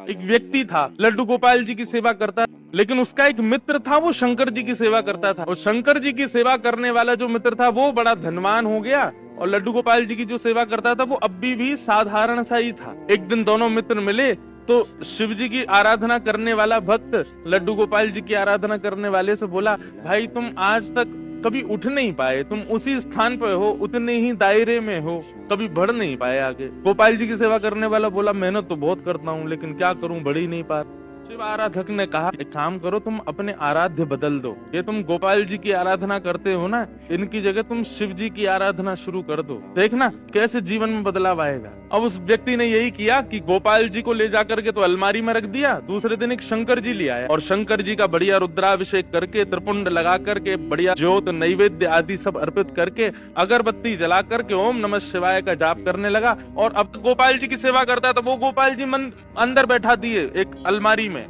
एक व्यक्ति था, लड्डू गोपाल जी की सेवा करता, लेकिन उसका एक मित्र था, वो शंकर जी की सेवा करता था। और शंकर जी की सेवा करने वाला जो मित्र था वो बड़ा धनवान हो गया, और लड्डू गोपाल जी की जो सेवा करता था वो अभी भी साधारण सा ही था। एक दिन दोनों मित्र मिले तो शिव जी की आराधना करने वाला भक्त लड्डू गोपाल जी की आराधना करने वाले से बोला, भाई तुम आज तक कभी उठ नहीं पाए, तुम उसी स्थान पे हो, उतने ही दायरे में हो, कभी बढ़ नहीं पाए आगे। गोपाल जी की सेवा करने वाला बोला, मेहनत तो बहुत करता हूँ लेकिन क्या करूं, बढ़ ही नहीं पा। शिव आराधक ने कहा, एक काम करो, तुम अपने आराध्य बदल दो। ये तुम गोपाल जी की आराधना करते हो ना, इनकी जगह तुम शिव जी की आराधना शुरू कर दो, देखना कैसे जीवन में बदलाव आएगा। अब उस व्यक्ति ने यही किया कि गोपाल जी को ले जाकर के तो अलमारी में रख दिया, दूसरे दिन एक शंकर जी ले आया और शंकर जी का बढ़िया रुद्राभिषेक करके, त्रिपुंड लगा करके, बढ़िया ज्योत नैवेद्य आदि सब अर्पित करके, अगरबत्ती जला करके ओम नमः शिवाय का जाप करने लगा। और अब गोपाल जी की सेवा करता था, वो गोपाल जी मन अंदर बैठा दिए एक अलमारी में,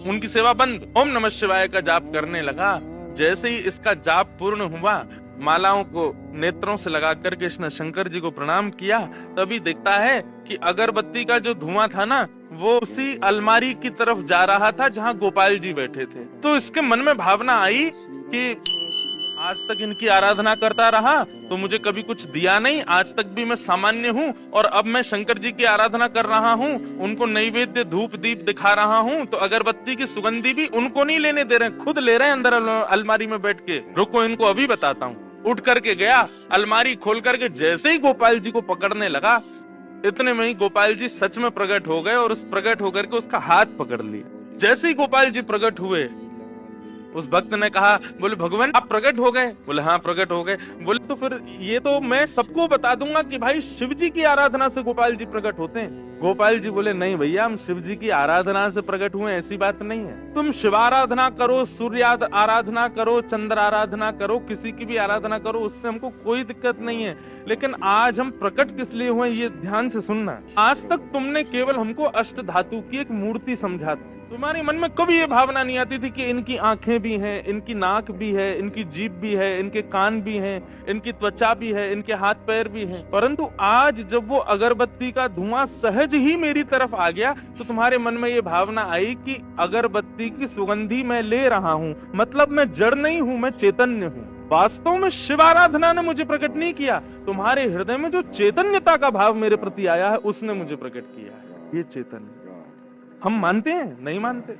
उनकी सेवा बंद, ओम नमः शिवाय का जाप करने लगा। जैसे ही इसका जाप पूर्ण हुआ, मालाओं को नेत्रों से लगा करके इसने शंकर जी को प्रणाम किया, तभी देखता है कि अगरबत्ती का जो धुआं था ना, वो उसी अलमारी की तरफ जा रहा था जहां गोपाल जी बैठे थे। तो इसके मन में भावना आई कि आज तक इनकी आराधना करता रहा तो मुझे कभी कुछ दिया नहीं, आज तक भी मैं सामान्य हूँ, और अब मैं शंकर जी की आराधना कर रहा हूँ, उनको नैवेद्य धूप दीप दिखा रहा हूँ, तो अगरबत्ती की सुगंधी भी उनको नहीं लेने दे रहे, खुद ले रहे हैं अंदर अलमारी में बैठ के। रुको इनको अभी बताता हूँ। उठ करके गया, अलमारी खोल करके जैसे ही गोपाल जी को पकड़ने लगा, इतने में ही गोपाल जी सच में प्रकट हो गए और उस प्रकट होकर के उसका हाथ पकड़ लिया। जैसे ही गोपाल जी प्रकट हुए, उस भक्त ने कहा, बोले भगवान आप प्रकट हो गए? बोले हाँ प्रकट हो गए। बोले तो फिर ये तो मैं सबको बता दूंगा कि भाई शिव जी की आराधना से गोपाल जी प्रकट होते हैं। गोपाल जी बोले नहीं भैया, हम शिव जी की आराधना से प्रकट हुए ऐसी बात नहीं है। तुम शिव आराधना करो, सूर्य आराधना करो, चंद्र आराधना करो, किसी की भी आराधना करो, उससे हमको कोई दिक्कत नहीं है, लेकिन आज हम प्रकट किस लिए हुए ये ध्यान से सुनना। आज तक तुमने केवल हमको अष्ट धातु की एक मूर्ति समझा, तुम्हारे मन में कभी ये भावना नहीं आती थी कि इनकी आंखें भी हैं, इनकी नाक भी है, इनकी जीभ भी है, इनके कान भी हैं, इनकी त्वचा भी है, इनके हाथ पैर भी हैं। परंतु आज जब वो अगरबत्ती का धुआं सहज ही मेरी तरफ आ गया तो तुम्हारे मन में ये भावना आई कि अगरबत्ती की सुगंधी मैं ले रहा हूँ, मतलब मैं जड़ नहीं हूँ, मैं चैतन्य हूँ। वास्तव में शिव आराधना ने मुझे प्रकट नहीं किया, तुम्हारे हृदय में जो चैतन्यता का भाव मेरे प्रति आया है उसने मुझे प्रकट किया है। ये चैतन्य हम मानते हैं? नहीं मानते।